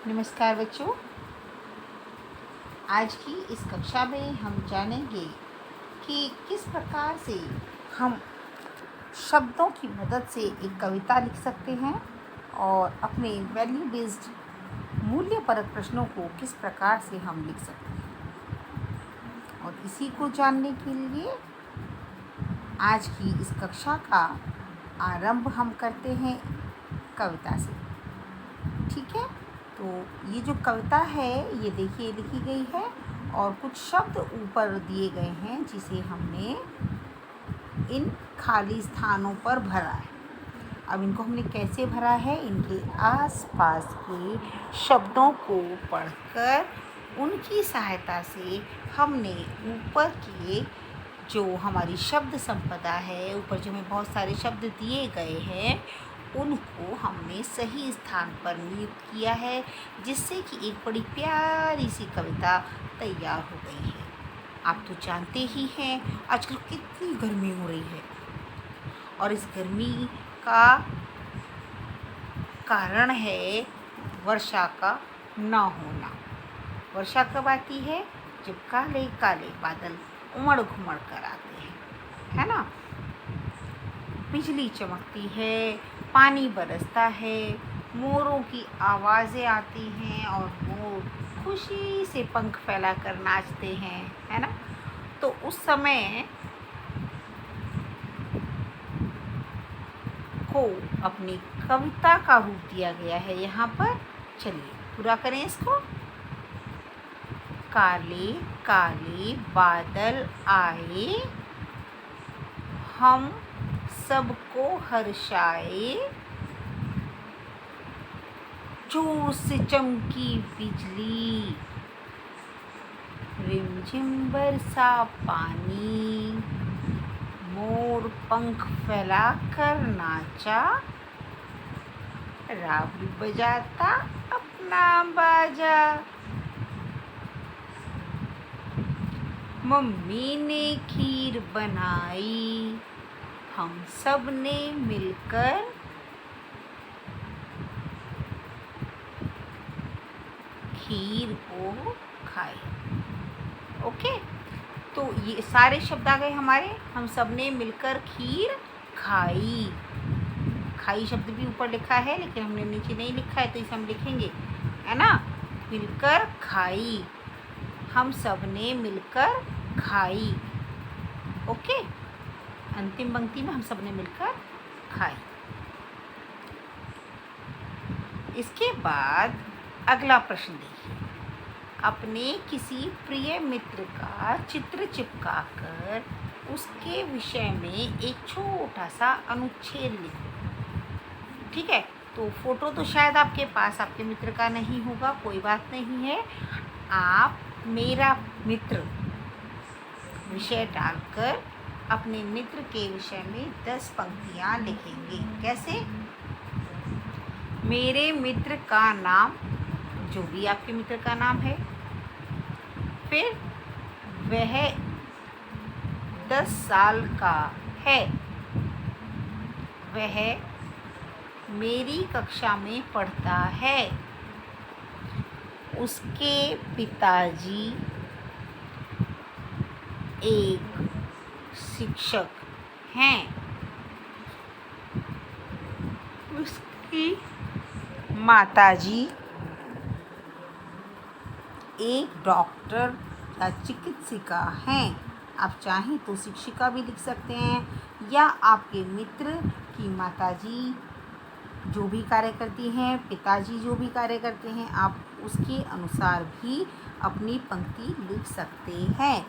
नमस्कार बच्चों। आज की इस कक्षा में हम जानेंगे कि किस प्रकार से हम शब्दों की मदद से एक कविता लिख सकते हैं और अपने वैल्यू बेस्ड मूल्यपरक प्रश्नों को किस प्रकार से हम लिख सकते हैं। और इसी को जानने के लिए आज की इस कक्षा का आरंभ हम करते हैं कविता से। ठीक है, तो ये जो कविता है ये देखिए लिखी गई है और कुछ शब्द ऊपर दिए गए हैं जिसे हमने इन खाली स्थानों पर भरा है। अब इनको हमने कैसे भरा है, इनके आसपास के शब्दों को पढ़कर उनकी सहायता से हमने ऊपर के जो हमारी शब्द संपदा है, ऊपर जो हमें बहुत सारे शब्द दिए गए हैं उनको हमने सही स्थान पर नियुक्त किया है, जिससे कि एक बड़ी प्यारी सी कविता तैयार हो गई है। आप तो जानते ही हैं आजकल कितनी गर्मी हो रही है और इस गर्मी का कारण है वर्षा का ना होना। वर्षा कब आती है? जब काले काले बादल उमड़ घुमड़ कर आते हैं, है ना। बिजली चमकती है, पानी बरसता है, मोरों की आवाज़ें आती हैं और मोर खुशी से पंख फैलाकर नाचते हैं, है ना। तो उस समय को अपनी कविता का रूप दिया गया है यहाँ पर। चलिए पूरा करें इसको। काले काले बादल आए, हम सबको हर्षाए, जोर से चमकी बिजली, रिमझिम बरसा पानी, मोर पंख फैलाकर नाचा, रावड़ी बजाता अपना बाजा, मम्मी ने खीर बनाई, हम सब ने मिलकर खीर को खाई। ओके, तो ये सारे शब्द आ गए हमारे। हम सब ने मिलकर खीर खाई। खाई शब्द भी ऊपर लिखा है लेकिन हमने नीचे नहीं लिखा है, तो इसे हम लिखेंगे, है ना। मिलकर खाई, हम सब ने मिलकर खाई। ओके, अंतिम पंक्ति में हम सब ने मिलकर खाई। इसके बाद अगला प्रश्न देखिए। अपने किसी प्रिय मित्र का चित्र चिपकाकर उसके विषय में एक छोटा सा अनुच्छेद लिखो। ठीक है, तो फोटो तो शायद आपके पास आपके मित्र का नहीं होगा, कोई बात नहीं है। आप मेरा मित्र विषय डालकर अपने मित्र के विषय में 10 पंक्तियाँ लिखेंगे। कैसे? मेरे मित्र का नाम, जो भी आपके मित्र का नाम है, फिर वह 10 साल का है, वह मेरी कक्षा में पढ़ता है, उसके पिताजी एक शिक्षक हैं, उसकी माताजी एक डॉक्टर या चिकित्सिका हैं। आप चाहें तो शिक्षिका भी लिख सकते हैं, या आपके मित्र की माताजी जो भी कार्य करती हैं, पिताजी जो भी कार्य करते हैं, आप उसके अनुसार भी अपनी पंक्ति लिख सकते हैं।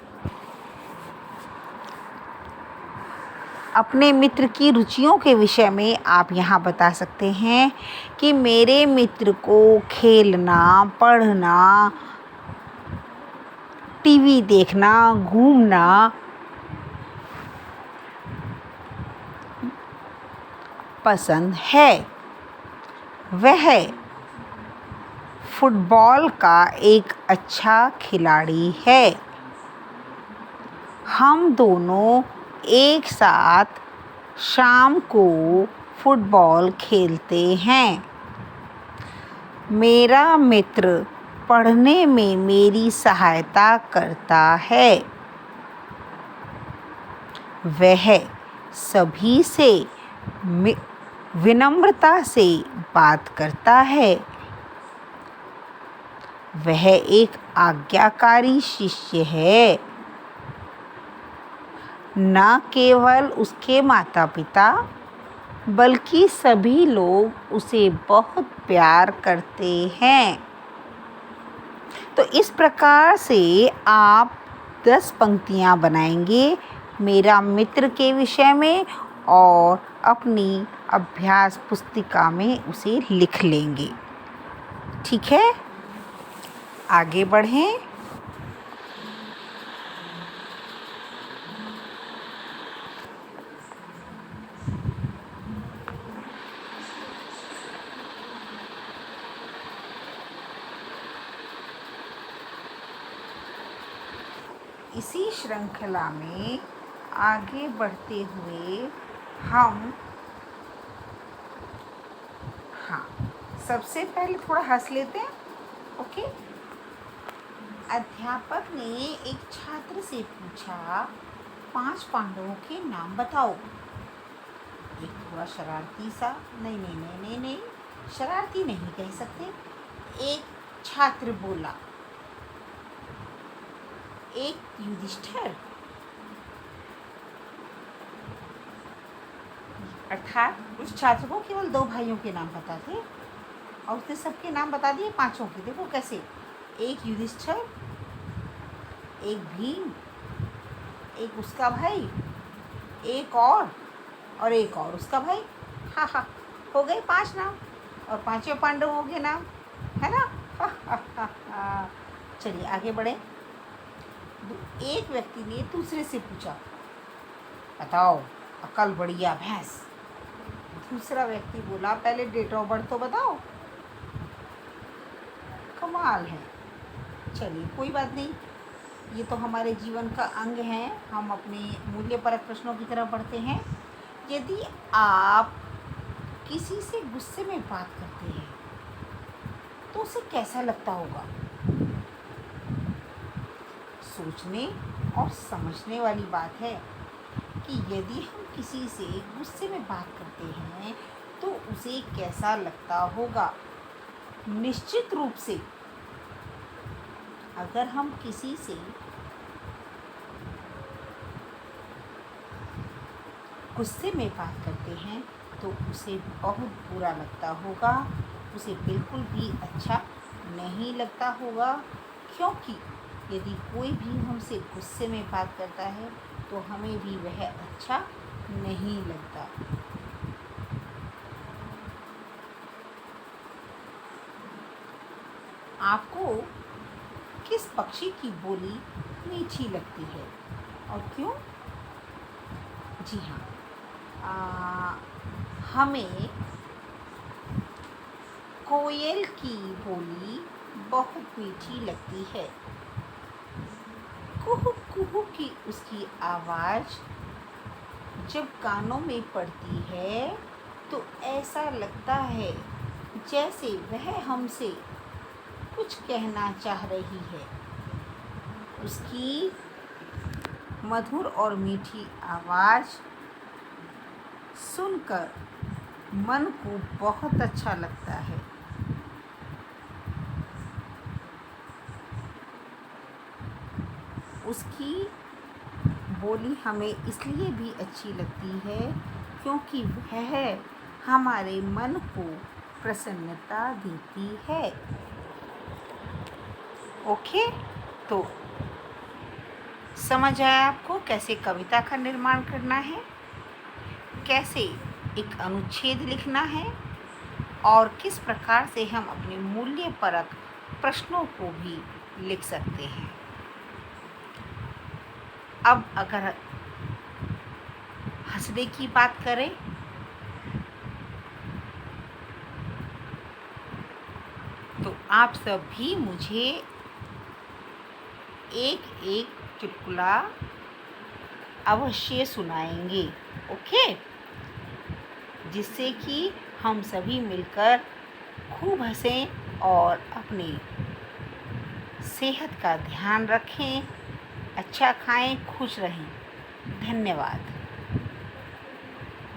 अपने मित्र की रुचियों के विषय में आप यहाँ बता सकते हैं कि मेरे मित्र को खेलना, पढ़ना, टीवी देखना, घूमना पसंद है, वह फुटबॉल का एक अच्छा खिलाड़ी है, हम दोनों एक साथ शाम को फुटबॉल खेलते हैं, मेरा मित्र पढ़ने में मेरी सहायता करता है। वह सभी से विनम्रता से बात करता है। वह एक आज्ञाकारी शिष्य है। न केवल उसके माता पिता बल्कि सभी लोग उसे बहुत प्यार करते हैं। तो इस प्रकार से आप 10 पंक्तियाँ बनाएंगे मेरा मित्र के विषय में और अपनी अभ्यास पुस्तिका में उसे लिख लेंगे। ठीक है, आगे बढ़ें। इसी श्रृंखला में आगे बढ़ते हुए हम सबसे पहले थोड़ा हंस लेते हैं। ओके। अध्यापक ने एक छात्र से पूछा, 5 पांडवों के नाम बताओ। एक थोड़ा शरारती सा, नहीं, शरारती नहीं कह सकते। एक छात्र बोला, एक युधिष्ठिर, अर्थात उस छात्र को केवल 2 भाइयों के नाम पता थे और उसने सबके नाम बता दिए 5 के। देखो कैसे, एक युधिष्ठिर, एक भीम, एक उसका भाई, एक और एक और उसका भाई। हो गए 5 नाम और 5 पांडवों के नाम, है ना। चलिए आगे बढ़े। एक व्यक्ति ने दूसरे से पूछा, बताओ अकल बढ़िया भैंस। दूसरा व्यक्ति बोला, पहले डेट ऑफ बर्थ तो बताओ। कमाल है। चलिए कोई बात नहीं, ये तो हमारे जीवन का अंग है। हम अपने मूल्यपरक प्रश्नों की तरह पढ़ते हैं। यदि आप किसी से गुस्से में बात करते हैं तो उसे कैसा लगता होगा? सोचने और समझने वाली बात है कि यदि हम किसी से गुस्से में बात करते हैं तो उसे कैसा लगता होगा। निश्चित रूप से अगर हम किसी से गुस्से में बात करते हैं तो उसे बहुत बुरा लगता होगा, उसे बिल्कुल भी अच्छा नहीं लगता होगा। क्योंकि यदि कोई भी हमसे गुस्से में बात करता है तो हमें भी वह अच्छा नहीं लगता। आपको किस पक्षी की बोली मीठी लगती है और क्यों? जी हाँ, हमें कोयल की बोली बहुत मीठी लगती है। कुहू कुहू की उसकी आवाज़ जब कानों में पड़ती है तो ऐसा लगता है जैसे वह हमसे कुछ कहना चाह रही है। उसकी मधुर और मीठी आवाज़ सुनकर मन को बहुत अच्छा लगता है। उसकी बोली हमें इसलिए भी अच्छी लगती है क्योंकि वह हमारे मन को प्रसन्नता देती है। ओके, तो समझ आया आपको कैसे कविता का निर्माण करना है, कैसे एक अनुच्छेद लिखना है और किस प्रकार से हम अपने मूल्यपरक प्रश्नों को भी लिख सकते हैं। अब अगर हंसने की बात करें तो आप सब भी मुझे एक एक चुटकुला अवश्य सुनाएंगे। ओके, जिससे कि हम सभी मिलकर खूब हंसें और अपनी सेहत का ध्यान रखें, अच्छा खाएं, खुश रहें। धन्यवाद।